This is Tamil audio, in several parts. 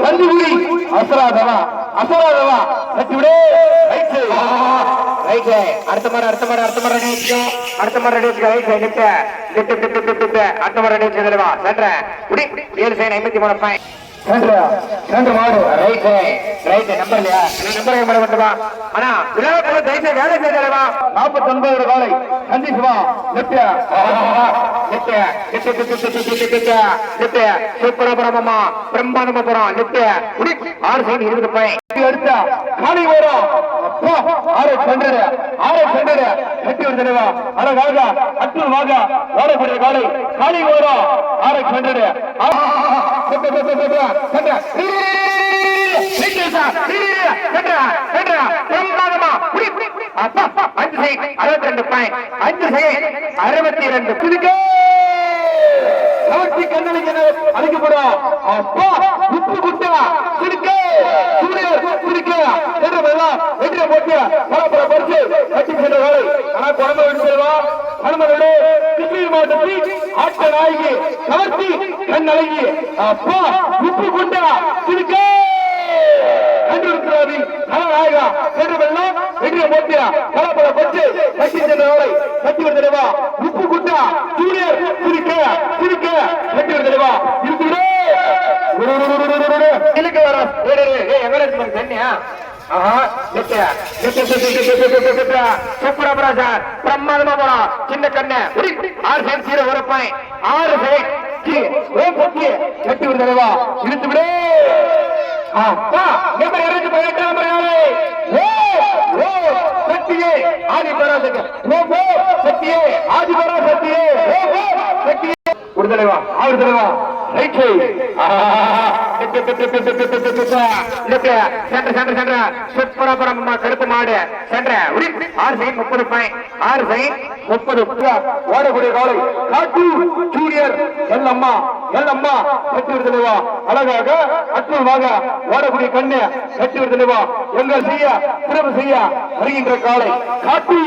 கண்டிகுடி அசராதவா அசராதவா கட்டிவிடு ரைட் அடுத்த மாதிரி ரெடி வச்சுக்கோ அடுத்த மாதிரி ரெடி வச்சுக்கோ ரைட் லிப்ட் அடுத்த மாதிரி ரெடி வச்சுக்கோ சென்ற குடி 7 சைன் 53 பாயிண்ட் மாடு ரைட் நம்பர் இல்லையா நம்பர் மேடம் வந்துவா ஆனா விளையாட்டு தைரிய வேலை செய்யலவா 49 காலை கண்டிப்பா சூப்பரபரமா பிரம்மாண்டமா போறோம் லிப்ட் குடி 6 சைன் 20 பாயிண்ட் எடுத்தா காலி வரும் ஆறு சென்டர் கட்டி வருதா அழகாக அற்புதமாக ஓடக்கூடிய காலை காலி வரும் 6 சென்டர் அழைக்கப்படும் உப்பு குட்டா சிரிக்க வெற்றியை போட்டு பல பரிசு கட்டி சென்ற வேலை ஆனா குழந்தை எடுத்துவா அனுமதி கிருஷ்ணகிரி மாவட்டத்தில் ஆட்ட நாயகி கவர்ச்சி கண் அழகி அப்பா உப்பு குண்டா சிரிக்க நாயகா சென்று வெள்ளம் வெற்றியை போட்டு பல பரிசு கட்டி சென்ற வேலை கட்டி வருதா உப்பு குண்டா ஜூனியர் சிரிக்க கட்டி வருதா இருக்குது சின்ன கண்ணு 6 சைன் 0 பாயிண்ட் 6 சைன் கட்டி விடுதலைவா இழுத்து விடு சக்தியே ஆதி பராசக்தி ஆதி பராசக்தியே விடுதலைவா ஆடுதலைவா ரைட் சூப்பரபரமா கருப்பு மாடு சென்ற 6 சைன் 30 பாயிண்ட் 6 சைன் 30 ஓடக்கூடிய காலை காட்டு ஜூனியர் எல்லம்மா கட்டி விடுதலைவா அழகாக அற்புதமாக ஓடக்கூடிய கண்ணு கட்டி விடுதலைவா எங்கள் சிறப்பு செய்ய வருகின்ற காலை காட்டு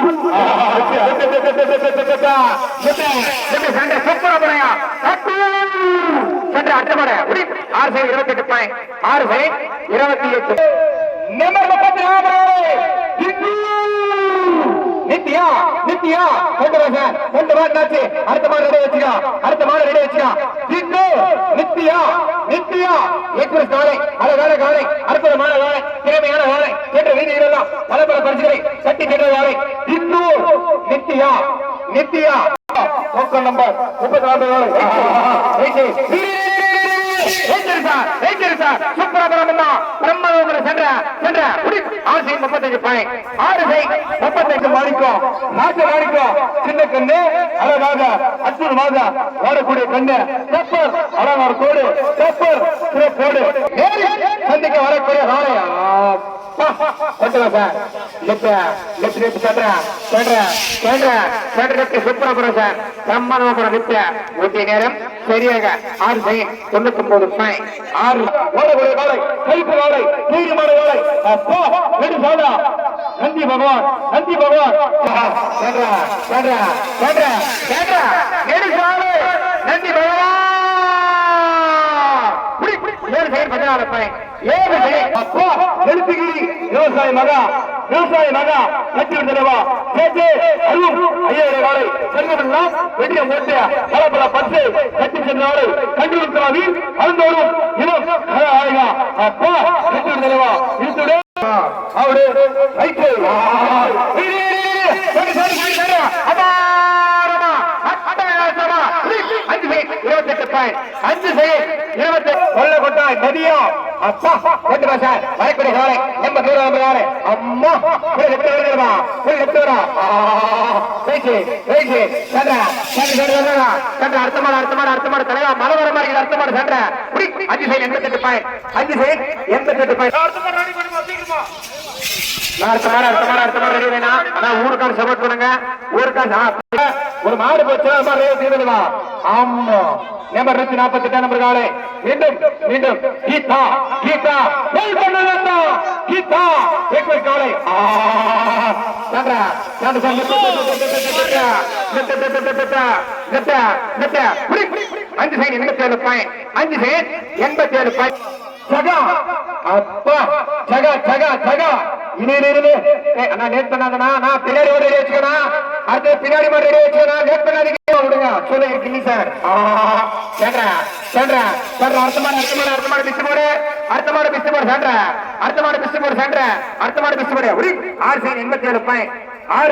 சூப்பரபரையா சென்ற அட்டமடை 6 sign 28 point 6 sign 28 number 34 Nithya கொண்டு வாச்சு அடுத்த மாதிரி ரெடி வச்சுக்கா நித்யா ஏற்கனவே காலை அழகான காலை அற்புதமான காலை திறமையான காலை என்ற வீதியிலெல்லாம் பல பரிசுகளை சட்டி சென்ற காலை நித்யா நம்பர் 34 சூப்பரபரமா பிரம்ம சென்ற 35 பாயிண்ட் 35 மாணிக்கம் சின்ன கண்ணு அழகாக அற்புதமாக ஓடக்கூடிய கண்ணு பெப்பர் அழகான கோடு பெப்பர் கோடு சந்திக்க வரக்கூடிய காலையா சூப்பரபுரம் சார் பிரம்மாண்டபுரம் நித்யா ஊட்டிய நேரம் சரியாக 6 சைன் 99 பாயிண்ட் 6 ஓடக்கூடிய காலை கைப்பு காலை தீர்மான காலை நந்தி பகவான் நந்தி பகவான் 7 சைன் 14 பாயிண்ட் 7 சைன் அப்பா எழுத்துகிரி விவசாய மகா கட்டி விடுதலைவா காலை செல்வதெல்லாம் வெற்றியை போட்டு பல பரிசு கட்டி சென்றாரு கண்டுபிடித்தாவி அருந்தோறும் இனம் ஆயுதா அப்பா கட்டி விடுதலைவா இழுத்துடு அவரு ரைட்டு 28 பாயிண்ட் 5 சைன் 28 கொல்ல கொட்டாய் நதியா அப்பா கொண்டு சார் வரக்கூடிய காலை நம்ம தூரம் காலை அம்மா அடுத்த மாடு தலைவா மழை வர மாதிரி அடுத்த மாடு சென்ற 5 சைன் 88 பாயிண்ட் 5 சைன் 88 பாயிண்ட் அடுத்த மாடு ரெடி வேணா ஆனா ஊருக்கான சப்போர்ட் பண்ணுங்க ஊருக்கான ஒரு மாடு போச்சு ஆமா நம்பர் 148 நம்பர் காலை மீண்டும் கீதா காலை அஞ்சு சைன் 87 பாயிண்ட் 5 சைன் 87 பாயிண்ட் ஜகா அப்பா ஜகா ஜகா ஜகா இரு அண்ணா லேட் பண்ணாதண்ணா நான் பின்னாடி ஒரு ரெடி வச்சுக்கணும் அடுத்து பின்னாடி மாதிரி ரெடி வச்சுக்கணும் லேட் பண்ணாதீங்க விடுங்க சொல்ல இருக்கு சார் அடுத்த மாடு பிஸ்ட் போடு அடுத்த மாடு பிஸ்ட் போடு சென்ற அடுத்த மாடு பிஸ்ட் போடு சென்ற அடுத்த மாடு பிஸ்ட் போடு 6 87 பாயிண்ட் 6